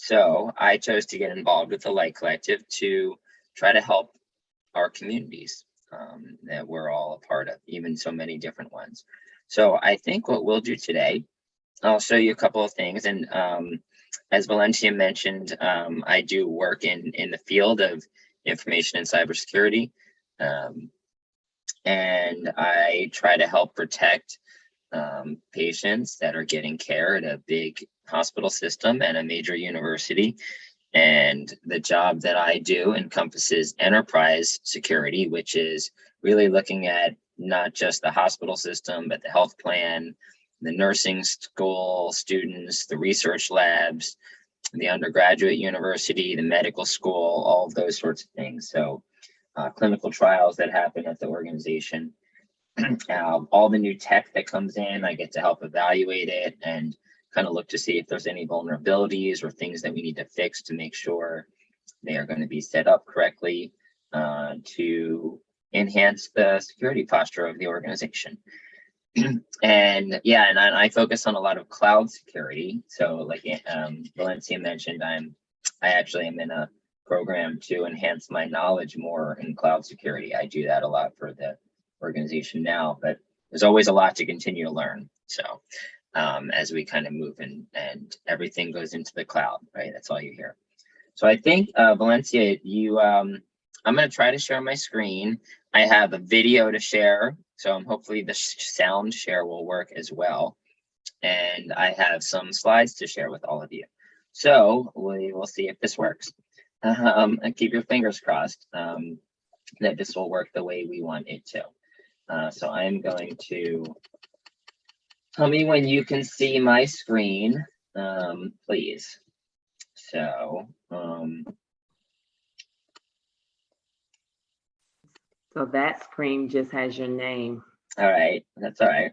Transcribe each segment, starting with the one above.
So I chose to get involved with the Light Collective to try to help our communities that we're all a part of, even so many different ones. So I think what we'll do today, I'll show you a couple of things. And as Valencia mentioned, I do work in the field of information and cybersecurity. And I try to help protect patients that are getting care at a big hospital system and a major university. And the job that I do encompasses enterprise security, which is really looking at not just the hospital system, but the health plan, the nursing school students, the research labs, the undergraduate university, the medical school, all of those sorts of things. So clinical trials that happen at the organization, all the new tech that comes in, I get to help evaluate it and kind of look to see if there's any vulnerabilities or things that we need to fix to make sure they are going to be set up correctly to enhance the security posture of the organization. And yeah, and I focus on a lot of cloud security. So like Valencia mentioned, I actually am in a program to enhance my knowledge more in cloud security. I do that a lot for the organization now, but there's always a lot to continue to learn. So as we kind of move and everything goes into the cloud, right? That's all you hear. So I think Valencia, I'm going to try to share my screen. I have a video to share, so hopefully the sound share will work as well. And I have some slides to share with all of you. So we will see if this works. And keep your fingers crossed that this will work the way we want it to. So I'm going to, tell me when you can see my screen, please. So, so that screen just has your name. All right, that's all right.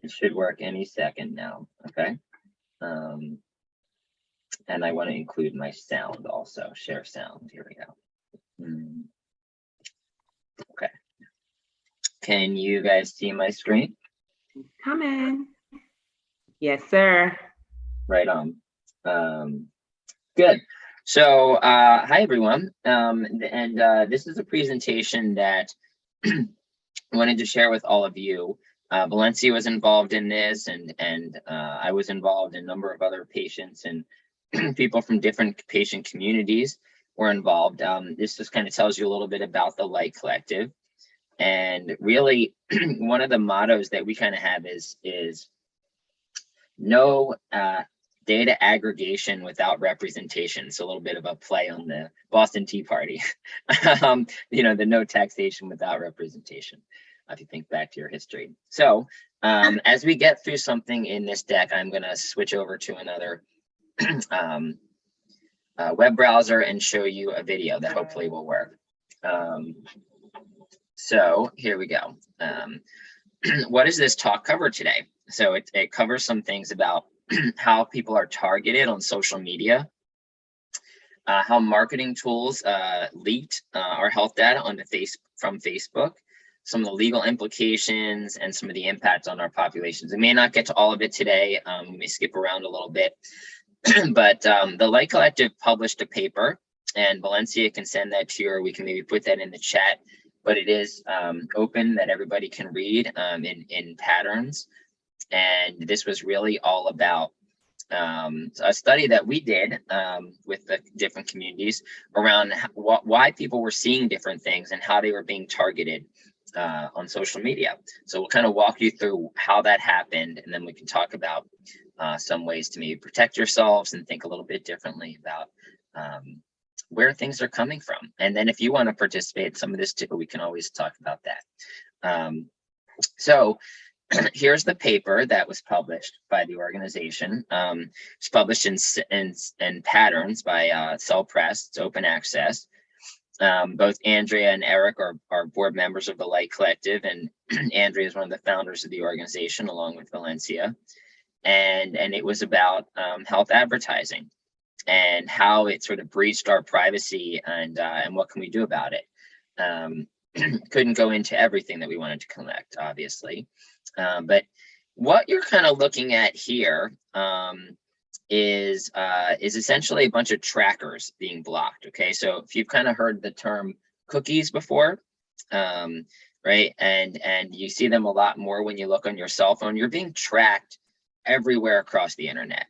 It should work any second now, okay? And I want to include my sound also, share sound, here we go. Okay. Can you guys see my screen? Come in. Yes, sir. Right on. Good. So, hi everyone. This is a presentation that I wanted to share with all of you. Valencia was involved in this, and I was involved in a number of other patients and people from different patient communities were involved. This just kind of tells you a little bit about the Light Collective. And really, one of the mottos that we kind of have is no data aggregation without representation. It's a little bit of a play on the Boston Tea Party. You know, the no taxation without representation, if you think back to your history. So as we get through something in this deck, I'm going to switch over to another web browser and show you a video that hopefully will work. So here we go. What does this talk cover today? So it covers some things about how people are targeted on social media, how marketing tools leaked our health data from Facebook, some of the legal implications, and some of the impact on our populations. We may not get to all of it today. We may skip around a little bit. But the Light Collective published a paper, and Valencia can send that to you, or we can maybe put that in the chat. But it is open that everybody can read in patterns. And this was really all about a study that we did with the different communities around why people were seeing different things and how they were being targeted on social media. So we'll kind of walk you through how that happened, and then we can talk about some ways to maybe protect yourselves and think a little bit differently about where things are coming from. And then if you want to participate in some of this too, we can always talk about that. So here's the paper that was published by the organization. It's published in patterns by Cell Press. It's open access. Both Andrea and Eric are board members of the Light Collective, and Andrea is one of the founders of the organization along with Valencia. And it was about health advertising and how it sort of breached our privacy and what can we do about it. Couldn't go into everything that we wanted to collect, obviously. But what you're kind of looking at here is essentially a bunch of trackers being blocked. Okay, so if you've kind of heard the term cookies before, right, and you see them a lot more when you look on your cell phone, you're being tracked everywhere across the internet.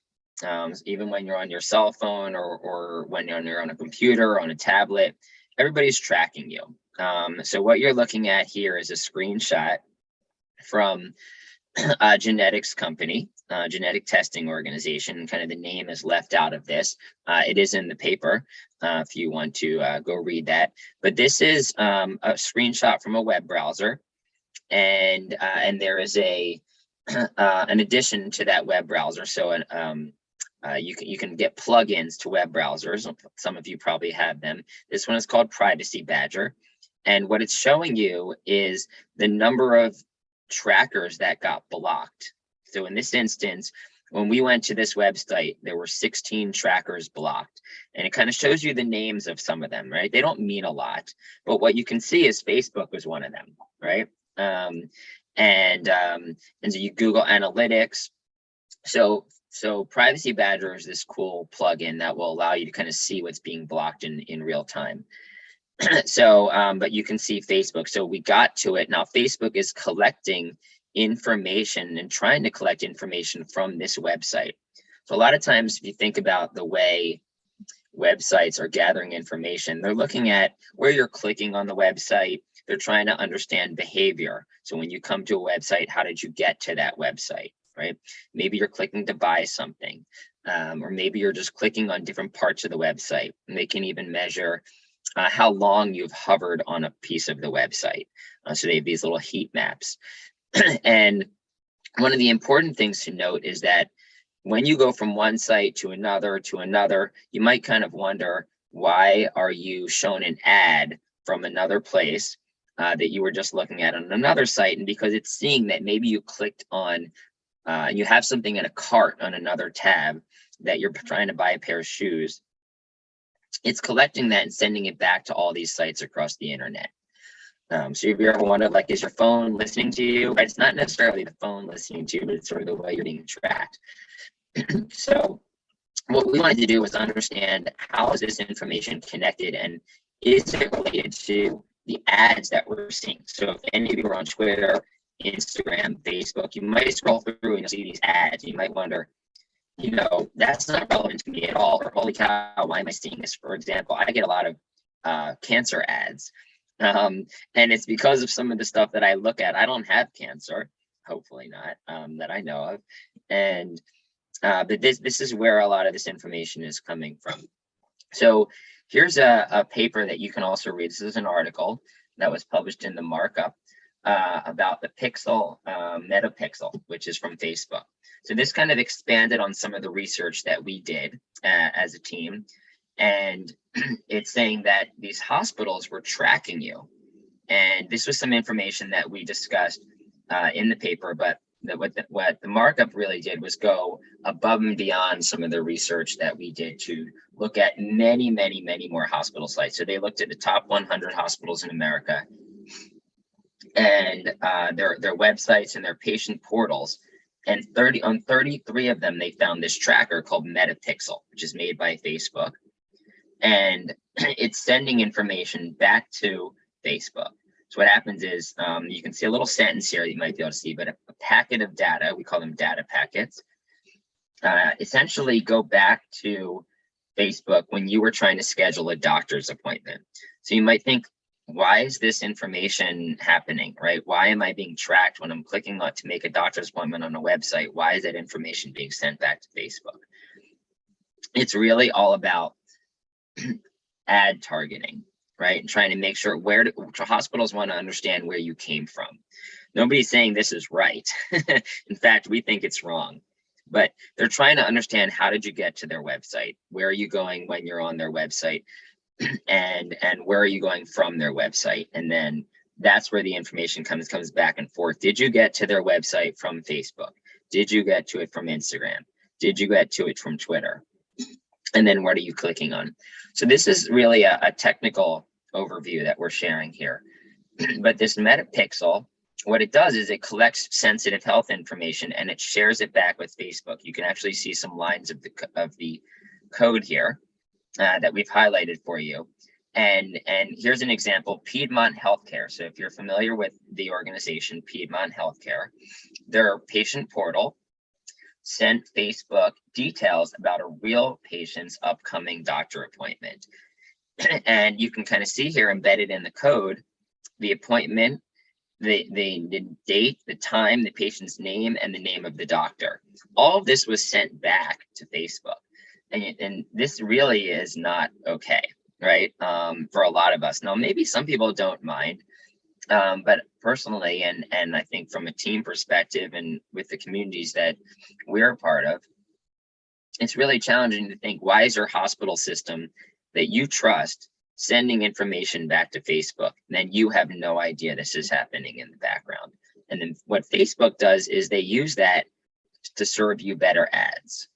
Even when you're on your cell phone or when you're on a computer or on a tablet, everybody's tracking you. So what you're looking at here is a screenshot from a genetics company, genetic testing organization. Kind of the name is left out of this. It is in the paper if you want to go read that. But this is a screenshot from a web browser, and there is an addition to that web browser. So you can get plugins to web browsers. Some of you probably have them. This one is called Privacy Badger, and what it's showing you is the number of trackers that got blocked. So in this instance, when we went to this website, there were 16 trackers blocked, and it kind of shows you the names of some of them, right? They don't mean a lot, but what you can see is Facebook was one of them, right? And so you Google Analytics. So Privacy Badger is this cool plugin that will allow you to kind of see what's being blocked in real time. So, but you can see Facebook. So we got to it. Now Facebook is collecting information and trying to collect information from this website. So a lot of times, if you think about the way websites are gathering information, they're looking at where you're clicking on the website. They're trying to understand behavior. So when you come to a website, how did you get to that website, right? Maybe you're clicking to buy something, or maybe you're just clicking on different parts of the website. And they can even measure how long you've hovered on a piece of the website. So they have these little heat maps. And one of the important things to note is that when you go from one site to another, you might kind of wonder, why are you shown an ad from another place that you were just looking at on another site? And because it's seeing that maybe you clicked on, you have something in a cart on another tab, that you're trying to buy a pair of shoes, it's collecting that and sending it back to all these sites across the internet. So if you ever wondered, like, is your phone listening to you? Right? It's not necessarily the phone listening to you, but it's sort of the way you're being tracked. So what we wanted to do was understand, how is this information connected, and is it related to the ads that we're seeing? So if any of you are on Twitter, Instagram, Facebook, you might scroll through and you'll see these ads. You might wonder, that's not relevant to me at all, or holy cow, why am I seeing this? For example, I get a lot of cancer ads, and it's because of some of the stuff that I look at. I don't have cancer, hopefully not, that I know of, and but this is where a lot of this information is coming from. So here's a paper that you can also read. This is an article that was published in the Markup about the Pixel, Metapixel, which is from Facebook. So this kind of expanded on some of the research that we did as a team. And it's saying that these hospitals were tracking you. And this was some information that we discussed in the paper, but what the Markup really did was go above and beyond some of the research that we did to look at many, many, many more hospital sites. So they looked at the top 100 hospitals in America, and their websites and their patient portals. And 33 of them, they found this tracker called Metapixel, which is made by Facebook. And it's sending information back to Facebook. So what happens is, you can see a little sentence here that you might be able to see, but a packet of data, we call them data packets, essentially go back to Facebook when you were trying to schedule a doctor's appointment. So you might think, why is this information happening, right? Why am I being tracked when I'm clicking on to make a doctor's appointment on a website? Why is that information being sent back to Facebook? It's really all about ad targeting, right? And trying to make sure hospitals want to understand where you came from. Nobody's saying this is right. In fact, we think it's wrong, but they're trying to understand, how did you get to their website? Where are you going when you're on their website? and where are you going from their website? And then that's where the information comes back and forth. Did you get to their website from Facebook? Did you get to it from Instagram? Did you get to it from Twitter? And then what are you clicking on? So this is really a technical overview that we're sharing here. But this Metapixel what it does is it collects sensitive health information and it shares it back with Facebook. You can actually see some lines of the code here that we've highlighted for you. And here's an example, Piedmont Healthcare. So if you're familiar with the organization Piedmont Healthcare, their patient portal sent Facebook details about a real patient's upcoming doctor appointment. And you can kind of see here embedded in the code, the appointment, the date, the time, the patient's name, and the name of the doctor. All of this was sent back to Facebook. And this really is not okay, right? For a lot of us. Now, maybe some people don't mind, but personally, and I think from a team perspective and with the communities that we're a part of, it's really challenging to think, why is your hospital system that you trust sending information back to Facebook? And then you have no idea this is happening in the background. And then what Facebook does is they use that to serve you better ads.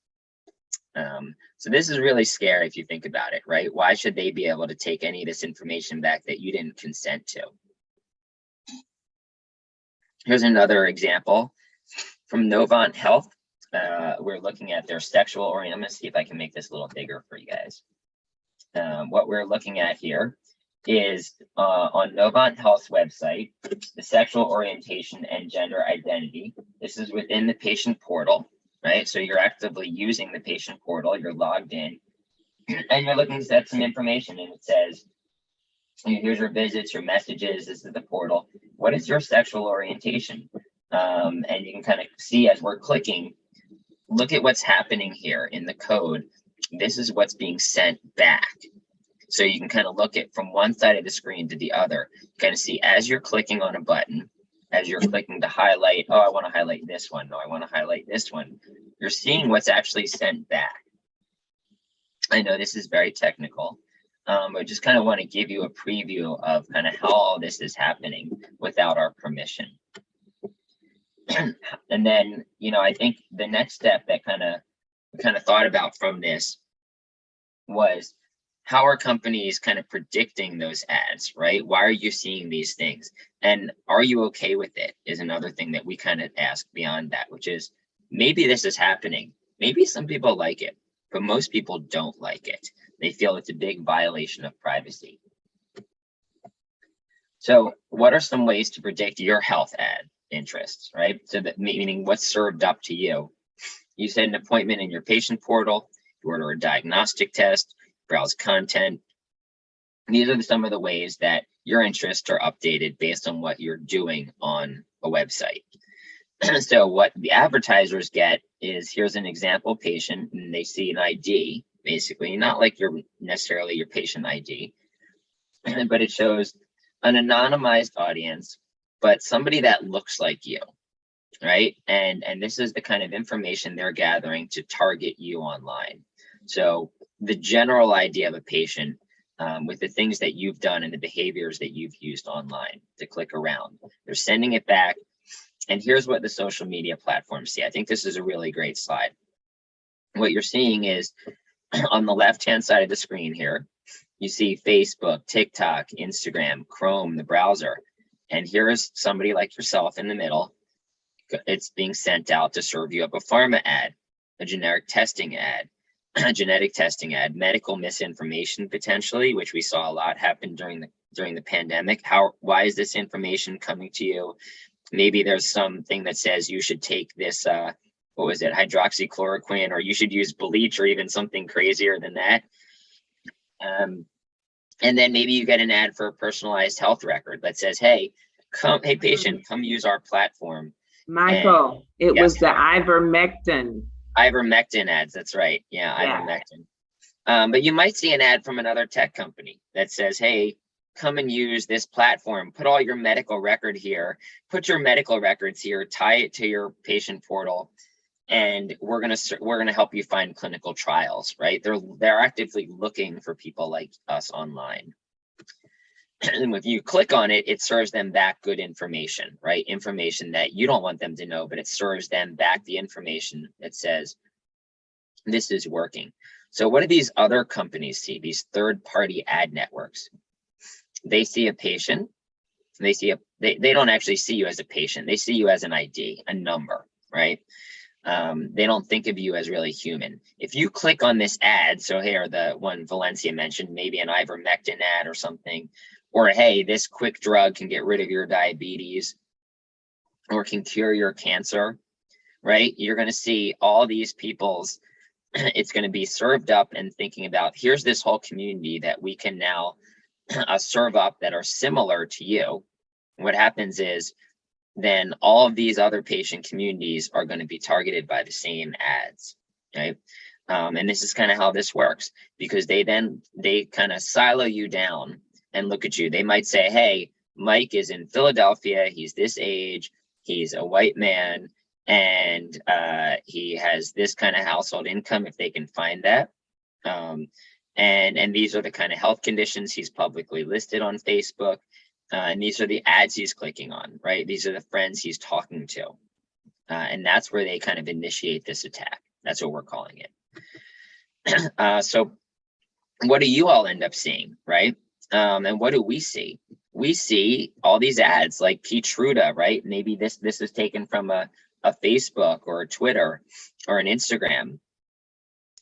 So this is really scary if you think about it, right? Why should they be able to take any of this information back that you didn't consent to? Here's another example from Novant Health. We're looking at their sexual orientation. I'm gonna see if I can make this a little bigger for you guys. What we're looking at here is on Novant Health's website, the sexual orientation and gender identity. This is within the patient portal, right? So you're actively using the patient portal, you're logged in, and you're looking to set some information, and it says, here's your visits, your messages, this is the portal. What is your sexual orientation? And you can kind of see as we're clicking, look at what's happening here in the code. This is what's being sent back. So you can kind of look at from one side of the screen to the other, kind of see as you're clicking on a button, as you're clicking to highlight, oh, I want to highlight this one. No, I want to highlight this one. You're seeing what's actually sent back. I know this is very technical, but just kind of want to give you a preview of kind of how all this is happening without our permission. And then, I think the next step that kind of thought about from this was, how are companies kind of predicting those ads, right? Why are you seeing these things? And are you okay with it is another thing that we kind of ask beyond that, which is, maybe this is happening. Maybe some people like it, but most people don't like it. They feel it's a big violation of privacy. So what are some ways to predict your health ad interests, right? So that meaning what's served up to you. You set an appointment in your patient portal, you order a diagnostic test, browse content. These are some of the ways that your interests are updated based on what you're doing on a website. So what the advertisers get is, here's an example patient, and they see an ID, basically, not like necessarily your patient ID, but it shows an anonymized audience, but somebody that looks like you, right? And this is the kind of information they're gathering to target you online. So the general idea of a patient with the things that you've done and the behaviors that you've used online to click around, they're sending it back. And here's what the social media platforms see. I think this is a really great slide. What you're seeing is on the left-hand side of the screen here, you see Facebook, TikTok, Instagram, Chrome, the browser. And here is somebody like yourself in the middle. It's being sent out to serve you up a pharma ad, a generic testing ad, a genetic testing ad, medical misinformation potentially, which we saw a lot happen during the pandemic. Why is this information coming to you? Maybe there's something that says you should take this, what was it, hydroxychloroquine, or you should use bleach, or even something crazier than that. And then maybe you get an ad for a personalized health record that says, hey patient, come use our platform. Michael, it was the ivermectin. Ivermectin ads, that's right. Yeah, ivermectin. But you might see an ad from another tech company that says, hey, come and use this platform, put all your medical record here, put your medical records here, tie it to your patient portal, and we're gonna help you find clinical trials, right? They're actively looking for people like us online. And if you click on it, it serves them back good information, right? Information that you don't want them to know, but it serves them back the information that says, this is working. So what do these other companies see, these third-party ad networks? They see a patient, they don't actually see you as a patient. They see you as an ID, a number, right? They don't think of you as really human. If you click on this ad, so here, the one Valencia mentioned, maybe an ivermectin ad or something, or hey, this quick drug can get rid of your diabetes or can cure your cancer, right? You're going to see all these people's, it's going to be served up and thinking about, here's this whole community that we can now serve up that are similar to you. What happens is then all of these other patient communities are going to be targeted by the same ads, right? And this is kind of how this works, because they kind of silo you down and look at you. They might say, hey, Mike is in Philadelphia, he's this age, he's a white man, and he has this kind of household income, if they can find that. And these are the kind of health conditions he's publicly listed on Facebook. And these are the ads he's clicking on, right? These are the friends he's talking to. And that's where they kind of initiate this attack. That's what we're calling it. So what do you all end up seeing, right? And what do we see? We see all these ads like Keytruda, right? Maybe this is taken from a Facebook or a Twitter or an Instagram.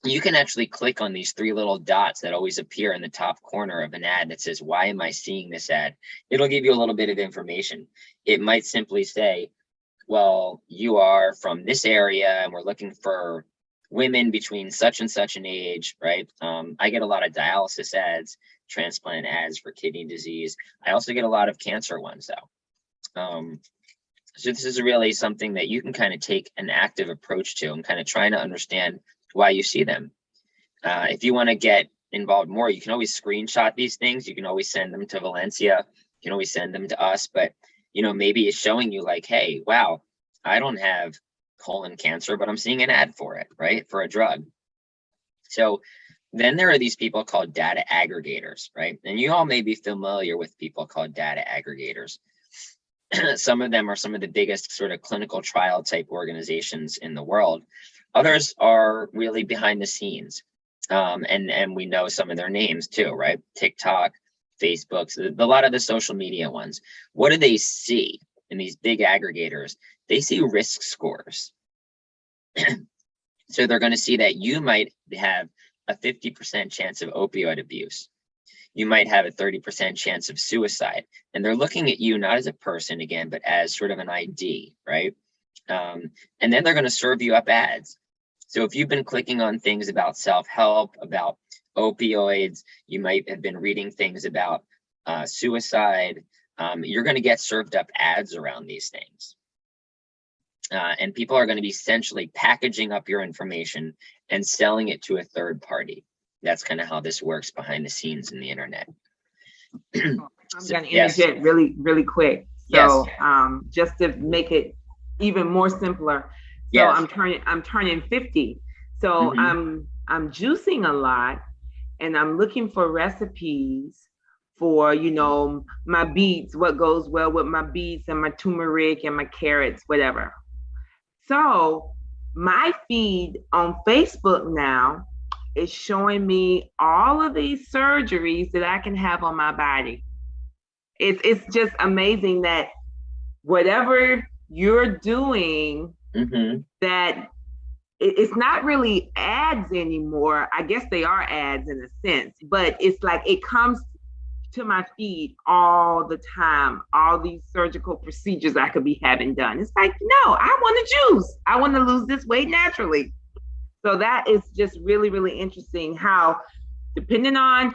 You can actually click on these three little dots that always appear in the top corner of an ad that says, why am I seeing this ad? It'll give you a little bit of information. It might simply say, well, you are from this area and we're looking for women between such and such an age, right? I get a lot of dialysis ads, transplant ads for kidney disease. I also get a lot of cancer ones though. So this is really something that you can kind of take an active approach to and kind of trying to understand why you see them. If you want to get involved more, you can always screenshot these things. You can always send them to Valencia. You can always send them to us. But, you know, maybe it's showing you like, hey, wow, I don't have colon cancer, but I'm seeing an ad for it, right? For a drug. So then there are these people called data aggregators, right? And you all may be familiar with people called data aggregators. Some of them are some of the biggest sort of clinical trial type organizations in the world. Others are really behind the scenes. And we know some of their names too, right? TikTok, Facebook, so a lot of the social media ones. What do they see in these big aggregators? They see risk scores. So they're going to see that you might have a 50% chance of opioid abuse. You might have a 30% chance of suicide. And they're looking at you not as a person again, but as sort of an ID, right? And then they're going to serve you up ads. So if you've been clicking on things about self-help, about opioids, you might have been reading things about suicide, you're going to get served up ads around these things. And people are going to be essentially packaging up your information and selling it to a third party. That's kind of how this works behind the scenes in the internet. I'm going to interject really quick. So just to make it even more simpler. So I'm turning 50. So I'm juicing a lot and I'm looking for recipes for, you know, my beets, what goes well with my beets and my turmeric and my carrots, whatever. So my feed on Facebook now is showing me all of these surgeries that I can have on my body. It's just amazing that whatever you're doing, that it's not really ads anymore. I guess they are ads in a sense, but it's like it comes to my feed all the time, all these surgical procedures I could be having done. It's like, no, I want to juice. I want to lose this weight naturally. So that is just really interesting how, depending on,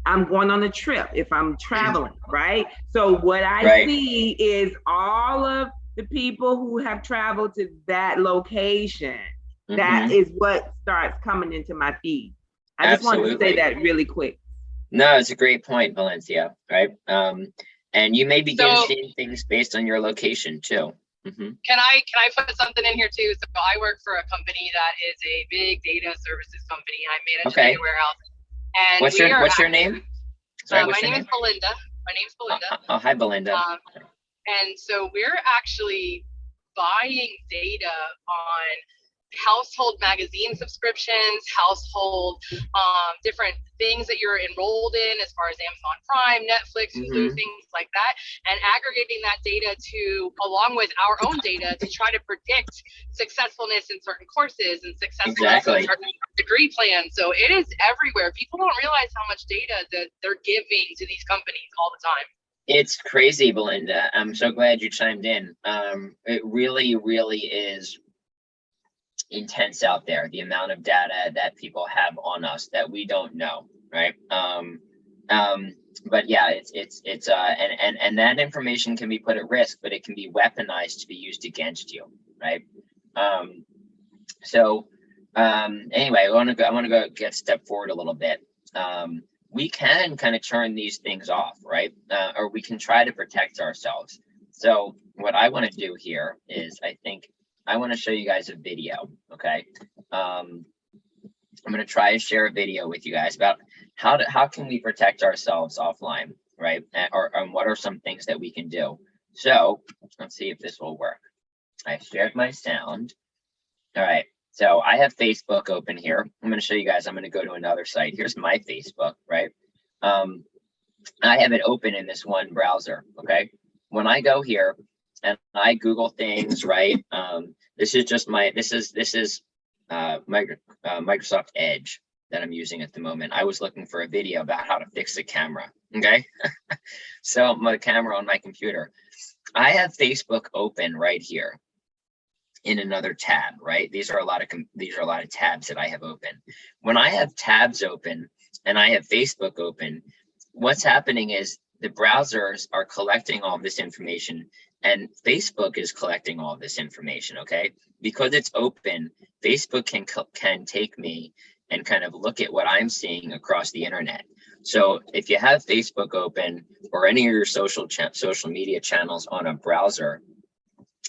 I'm going on a trip, if I'm traveling, right? So what I see is all of the people who have traveled to that location. That is what starts coming into my feed. I just wanted to say that really quick. No, it's a great point, Valencia, right? And you may begin seeing things based on your location too. Can I put something in here too? So I work for a company that is a big data services company. I manage a data warehouse. And what's your name? Sorry, my name is Belinda. My name's Belinda. Oh, hi, Belinda. And so we're actually buying data on household magazine subscriptions, household different things that you're enrolled in as far as Amazon Prime, Netflix, Hulu, things like that, and aggregating that data to, along with our own data, to try to predict successfulness in certain courses and successfulness in certain degree plans. So it is everywhere. People don't realize how much data that they're giving to these companies all the time. It's crazy, Belinda. I'm so glad you chimed in. It really, really is intense out there, the amount of data that people have on us that we don't know, right? But yeah, and that information can be put at risk, but it can be weaponized to be used against you, right? Anyway, I want to go get step forward a little bit. We can kind of turn these things off, right? Or we can try to protect ourselves. So what I want to do here is, I want to show you guys a video, okay? I'm going to try to share a video with you guys about how can we protect ourselves offline, right? Or what are some things that we can do? So let's see if this will work. I shared my sound. All right, so I have Facebook open here. I'm going to show you guys. I'm going to go to another site. Here's my Facebook, right? I have it open in this one browser, okay? When I go here and I Google things, right? This is just Microsoft Edge that I'm using at the moment. I was looking for a video about how to fix a camera, okay? So my camera on my computer. I have Facebook open right here in another tab, right? These are a lot of tabs that I have open. When I have tabs open and I have Facebook open, what's happening is the browsers are collecting all this information, and Facebook is collecting all this information, okay? Because it's open, Facebook can take me and kind of look at what I'm seeing across the internet. So if you have Facebook open or any of your social media channels on a browser,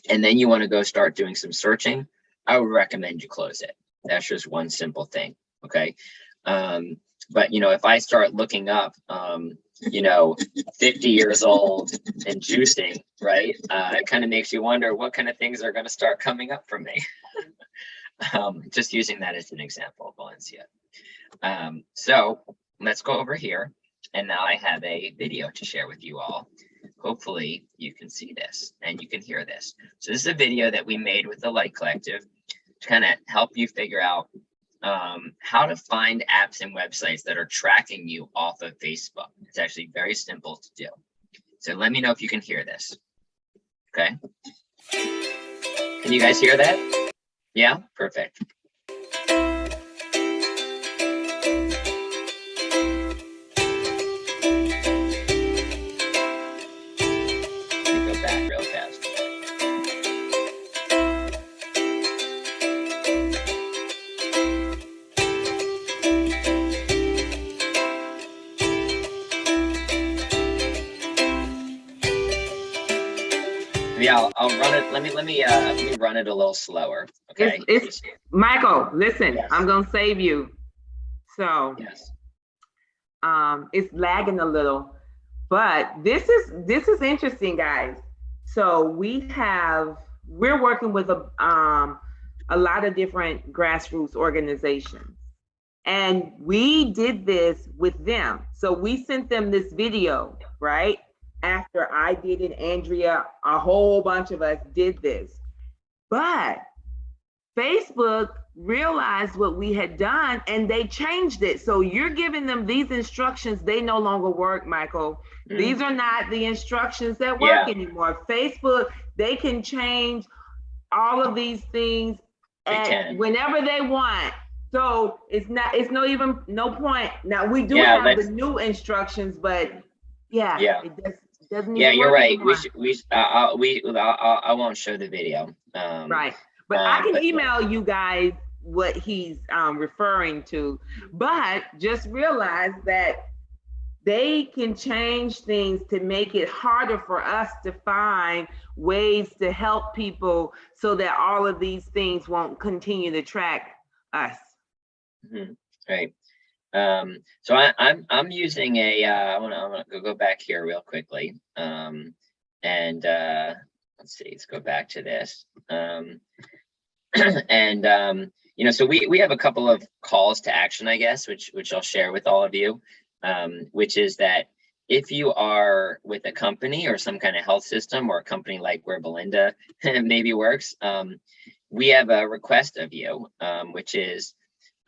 and then you want to go start doing some searching, I would recommend you close it. That's just one simple thing, okay? But if I start looking up 50 years old and juicing, right? It kind of makes you wonder what kind of things are going to start coming up for me. Just using that as an example, Valencia. So let's go over here. And now I have a video to share with you all. Hopefully you can see this and you can hear this. So this is a video that we made with the Light Collective to kind of help you figure out how to find apps and websites that are tracking you off of Facebook. It's actually very simple to do. So let me know if you can hear this. Okay. Can you guys hear that? Yeah, perfect. Let me go back real fast. Yeah, I'll run it. Let me run it a little slower. Okay. It's Michael, listen, yes. I'm gonna save you. So yes. It's lagging a little, but this is interesting, guys. So we're working with a lot of different grassroots organizations, and we did this with them. So we sent them this video, right? After I did it, Andrea, a whole bunch of us did this. But Facebook realized what we had done and they changed it. So you're giving them these instructions, they no longer work, Michael. These are not the instructions that work anymore. Facebook, they can change all of these things whenever they want. So it's no point. Now we do have the new instructions, but it doesn't even you're work right. anymore. I won't show the video. Right. But I can email you guys what he's referring to. But just realize that they can change things to make it harder for us to find ways to help people so that all of these things won't continue to track us. Right. So I'm using I want to go back here real quickly. Let's see, let's go back to this. And so we have a couple of calls to action, I guess, which I'll share with all of you, which is that if you are with a company or some kind of health system or a company like where Belinda maybe works, we have a request of you, which is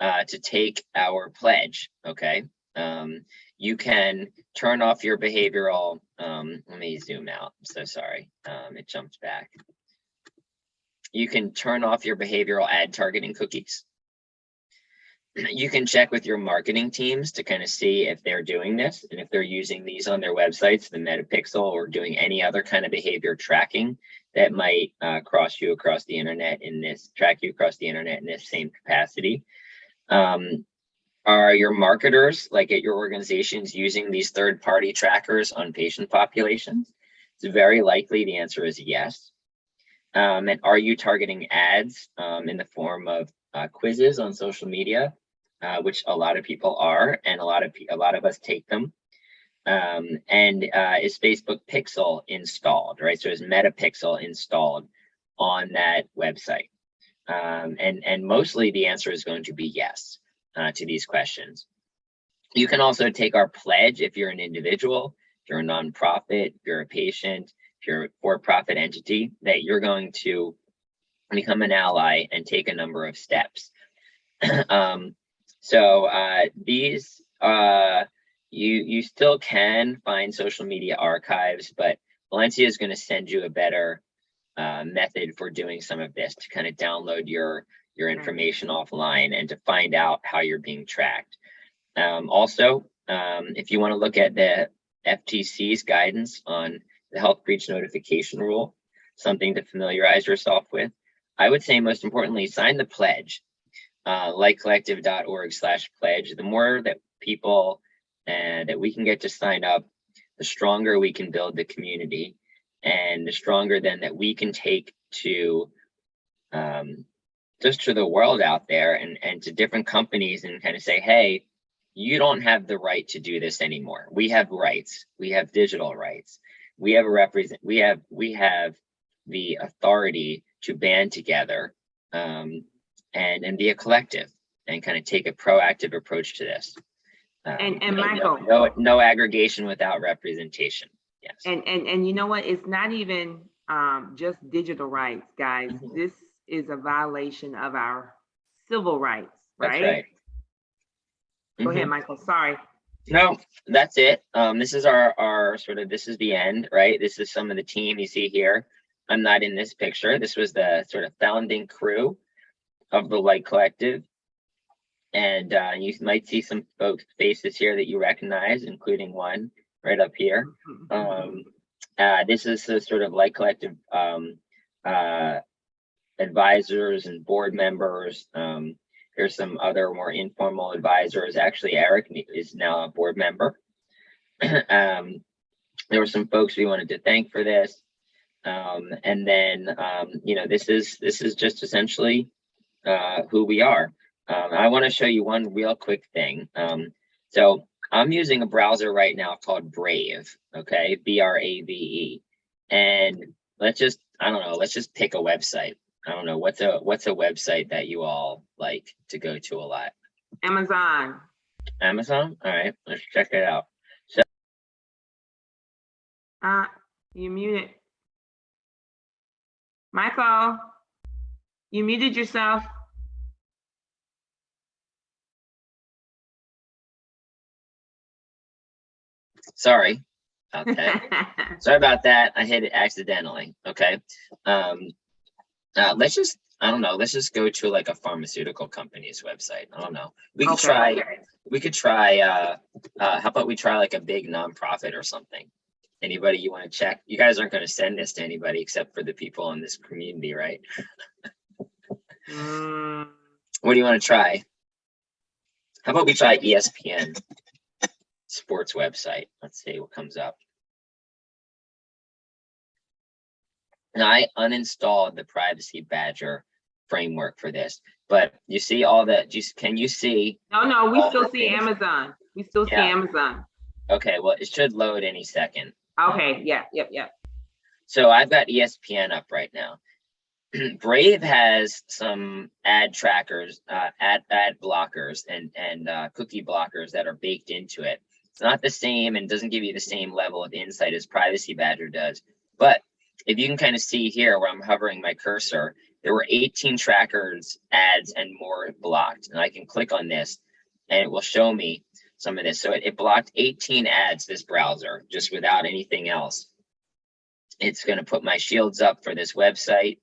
to take our pledge. Okay. You can turn off your behavioral, let me zoom out. I'm so sorry. It jumped back. You can turn off your behavioral ad targeting cookies. You can check with your marketing teams to kind of see if they're doing this and if they're using these on their websites, the Metapixel, or doing any other kind of behavior tracking that might track you across the internet in this same capacity. Are your marketers, like at your organizations, using these third-party trackers on patient populations? It's very likely the answer is yes. And are you targeting ads in the form of quizzes on social media, which a lot of people are, and a lot of us take them? And is Facebook Pixel installed, right? So is Metapixel installed on that website? And mostly the answer is going to be yes to these questions. You can also take our pledge if you're an individual, if you're a nonprofit, if you're a patient, if you're a for-profit entity, that you're going to become an ally and take a number of steps. These you still can find social media archives, but Valencia is going to send you a better method for doing some of this, to kind of download your information offline and to find out how you're being tracked. Also, if you want to look at the FTC's guidance on the health breach notification rule, something to familiarize yourself with, I would say most importantly, sign the pledge, likecollective.org/pledge. The more that people that we can get to sign up, the stronger we can build the community, and the stronger then that we can take to just to the world out there and to different companies and kind of say, hey, you don't have the right to do this anymore. We have rights. We have digital rights. We have we have the authority to band together and be a collective and kind of take a proactive approach to this. And Michael, no aggregation without representation. Yes. And you know what? It's not even just digital rights, guys. Mm-hmm. This is a violation of our civil rights, right? That's right. Go ahead, Michael. Sorry. No, that's it. This is our sort of, this is the end, right? This is some of the team you see here. I'm not in this picture. This was the sort of founding crew of the Like Collective. And you might see some folks' faces here that you recognize, including one right up here. This is the sort of Like Collective advisors and board members. There's some other more informal advisors. Actually, Eric is now a board member. There were some folks we wanted to thank for this. And then, this is just essentially who we are. I want to show you one real quick thing. So I'm using a browser right now called Brave, okay, BRAVE. And let's just pick a website. I don't know, what's a website that you all like to go to a lot? Amazon. Amazon? All right, let's check it out. So you muted. Michael, you muted yourself. Sorry about that. Sorry about that. I hit it accidentally. Okay. Let's just go to like a pharmaceutical company's website. I don't know. We could try, how about we try like a big nonprofit or something? Anybody you want to check? You guys aren't going to send this to anybody except for the people in this community, right? What do you want to try? How about we try ESPN sports website? Let's see what comes up. And I uninstalled the Privacy Badger framework for this, but you see all that. Can you see? No, we still see Amazon. We still see Amazon. Okay, well, it should load any second. Okay, yeah. So I've got ESPN up right now. Brave has some ad trackers, ad blockers, and cookie blockers that are baked into it. It's not the same and doesn't give you the same level of insight as Privacy Badger does. But if you can kind of see here where I'm hovering my cursor, there were 18 trackers, ads, and more blocked. And I can click on this and it will show me some of this. So it blocked 18 ads, this browser, just without anything else. It's going to put my shields up for this website.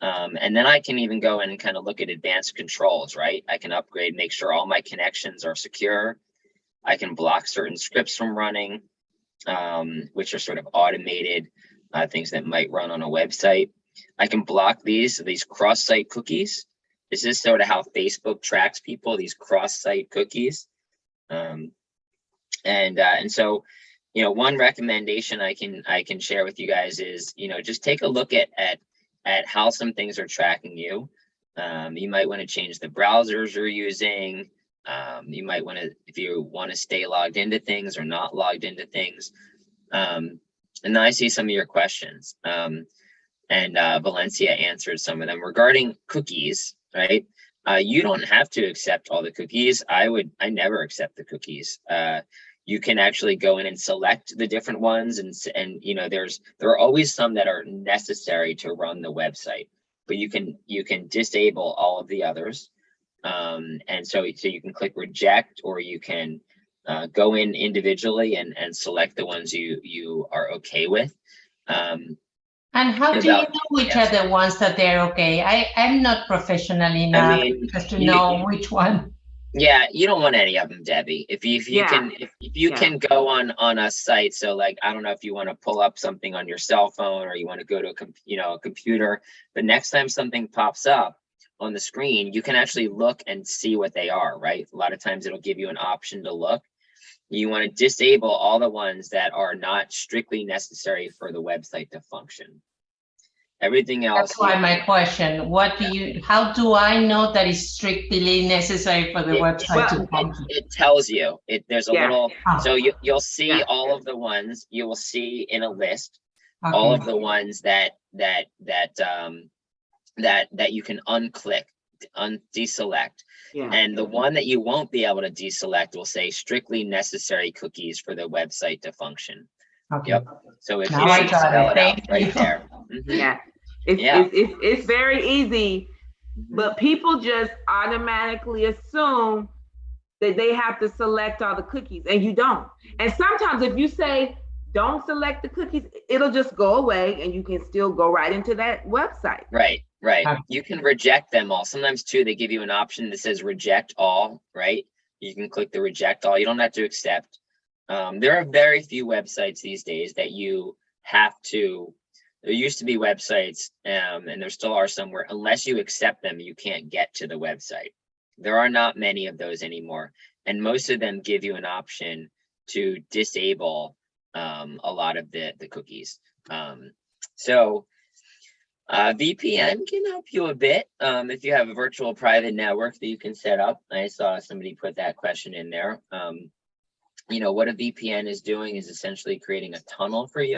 And then I can even go in and kind of look at advanced controls, right? I can upgrade, make sure all my connections are secure. I can block certain scripts from running, which are sort of automated things that might run on a website. I can block these cross-site cookies. This is sort of how Facebook tracks people, these cross-site cookies. And so, you know, one recommendation I can share with you guys is, you know, just take a look at how some things are tracking you. You might want to change the browsers you're using. You might want to, if you want to stay logged into things or not logged into things. And then I see some of your questions. And Valencia answered some of them regarding cookies, right? You don't have to accept all the cookies. I never accept the cookies. You can actually go in and select the different ones, and you know, there are always some that are necessary to run the website, but you can disable all of the others. And so you can click reject, or you can go in individually and select the ones you are okay with. And how do you know which are the ones that they're okay? I'm not professional enough just to know which one. Yeah, you don't want any of them, Debbie. If you can go on a site, so like, I don't know if you want to pull up something on your cell phone or you want to go to a computer, but next time something pops up on the screen, you can actually look and see what they are, right? A lot of times it'll give you an option to look. You want to disable all the ones that are not strictly necessary for the website to function. Everything else. That's why my question, how do I know that it's strictly necessary for the website to function? It tells you. There's a little, so you'll see all of the ones, you will see in a list, all of the ones that you can unclick, deselect. Yeah. And the one that you won't be able to deselect will say strictly necessary cookies for the website to function. Okay. Yep. So if you should spell it out right there. Mm-hmm. Yeah. It's very easy, but people just automatically assume that they have to select all the cookies, and you don't. And sometimes if you say don't select the cookies, it'll just go away and you can still go right into that website. Right. You can reject them all. Sometimes too, they give you an option that says reject all, right? You can click the reject all. You don't have to accept. There are very few websites these days that you have to. There used to be websites, and there still are some where unless you accept them, you can't get to the website. There are not many of those anymore. And most of them give you an option to disable a lot of the cookies. So VPN can help you a bit if you have a virtual private network that you can set up. I saw somebody put that question in there. You know, what a VPN is doing is essentially creating a tunnel for you.